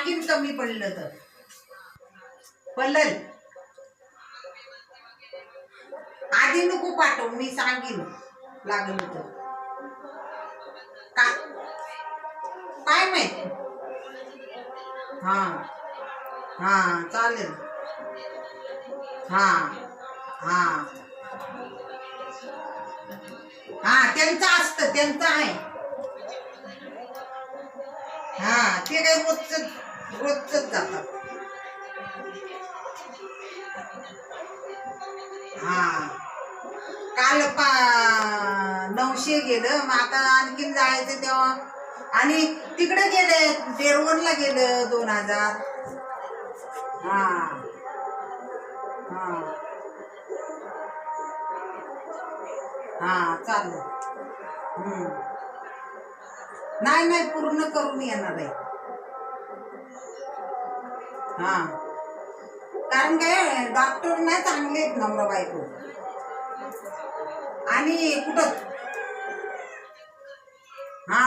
टाकीन कमी पडलं तर पडलं. आधी नको पाठव, मी सांगेन लागलं तर. काय माहित. हा हा चालेल. हा हा हा त्यांचं असतं, त्यांचं आहे. हा ते काही रोजच जातात. हा काल 900 गेलं, मग आता आणखीन जायचं तेव्हा. आणि तिकडे गेले, देरवणला गेलं 2000. हा हा हा चालेल. नाही नाही, पूर्ण करून येणार आहे. हा कारण काय डॉक्टर नाही चांगले आहेत नवरा बायको. आणि कुठं हा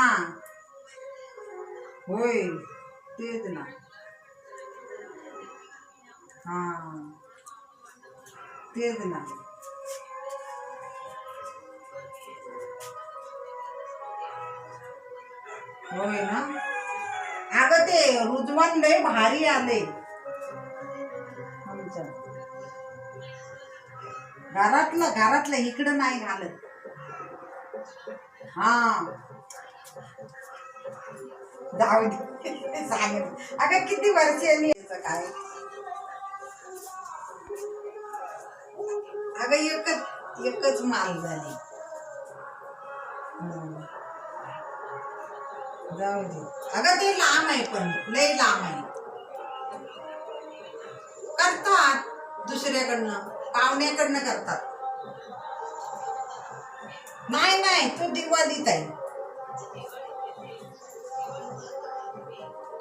होय तेच ना. हा तेच ना. होय ना. अगं ते रुजवान लय भारी आले आमच्या घरातलं इकडं नाही घालत. हा जाऊ दे सांगेल. अगं किती वर्षांनी काय. अगं एकच माल झाली. जाऊ दे. अगं ते लांब आहे, पण लय लांब आहे. करतात दुसऱ्याकडनं, पाहुण्याकडनं करतात. नाही नाही, तो दिवाळीत आहे.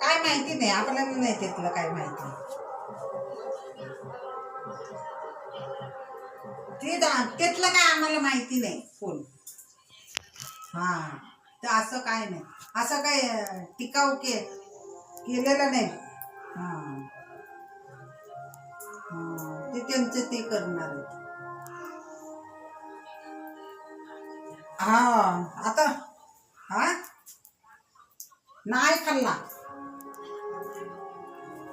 काय माहिती नाही आपल्याला, नाही तिथलं काय माहिती. तिथलं काय आम्हाला माहिती नाही कोण. हा तर असं काय नाही, असं काय टिकाऊ केलेलं नाही. हा ते त्यांचं ते करणार आहेत. हा आता हा नाही खाल्ला.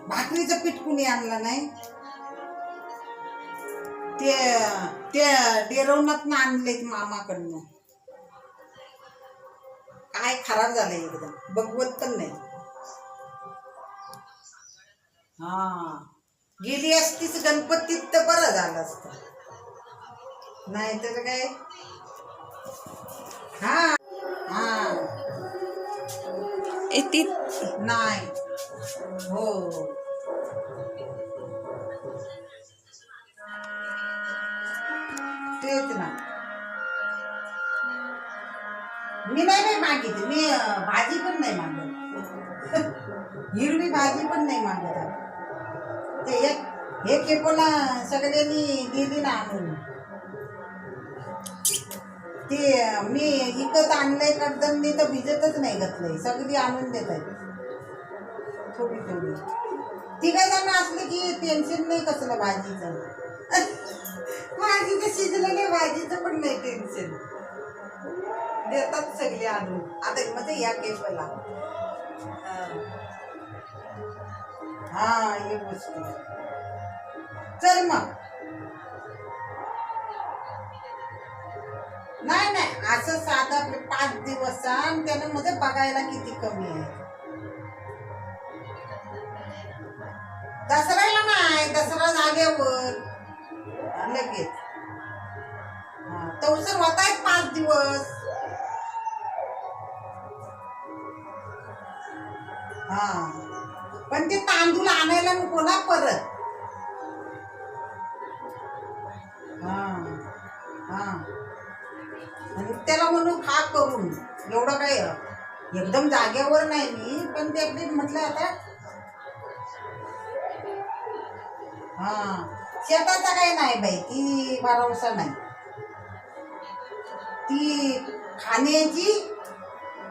भाकरीचं पीठ कुणी आणलं नाही. ते ते डेरवणात आणलेत मामाकडनं. काय खराब झालंय एकदम, बघवत पण नाही. हा गेली असतीच गणपतीत तर बरं झालं असतं. नाही तर काय. हा हा नाही. हो तेच ना. मी नाही मागितली. मी भाजी पण नाही मागत. हिरवी भाजी पण नाही मागत. ते हे केपोला सगळ्यांनी दिली ना आणून. ते मी इकत आणलंय कडदांनी तर भिजतच नाही घातलंय. सगळी आणून देत आहेत थोडी थोडी. तिघा जण असले की टेन्शन नाही कसलं भाजीचं. भाजीचं शिजलेल्या भाजीचं पण नाही टेन्शन. देतात सगळे आणून. आता म्हणजे या केपला हा ये गोष्टी. चल मग. नाही नाही, असं साधा 5 दिवस आणि त्यानं मध्ये बघायला किती कमी आहे. दसऱ्याला नाही, दसरा झाल्यावर लगेच. तवसर होत आहेत 5 दिवस. हा पण ते तांदूळ आणायला नको ना परत. हा हा आणि त्याला म्हणून खा करून. एवढं काय एकदम जाग्यावर नाही मी, पण ते आपली म्हटलं आता. हा शेताचा काही नाही बाई, ती भरवसा नाही. ती खाण्याची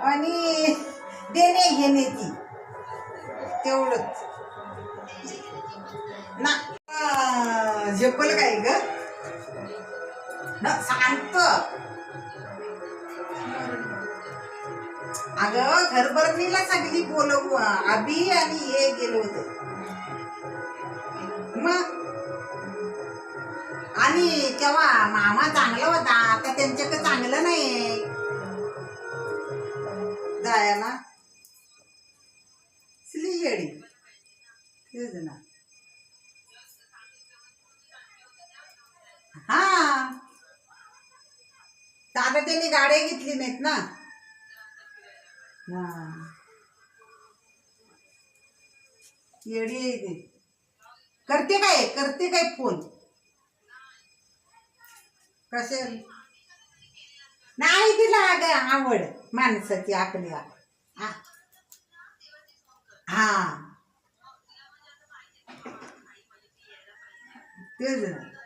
आणि देणे घेण्याची. तेवढंच ना. झेपल काय ग ना सांगत. अगं घरभरणीला सगळी बोलव, अभि आणि हे गेलो होते मग. आणि तेव्हा मामा चांगला होता, आता त्यांच्याकडे चांगलं नाही जायला. येडी तेच ना. हा आता त्यांनी गाड्या घेतली नाहीत ना. हा येडी आहे ती. करते काय फोन कसे नाही तिला अगं आवड माणसाची आपल्या. हा हा, तेच ना.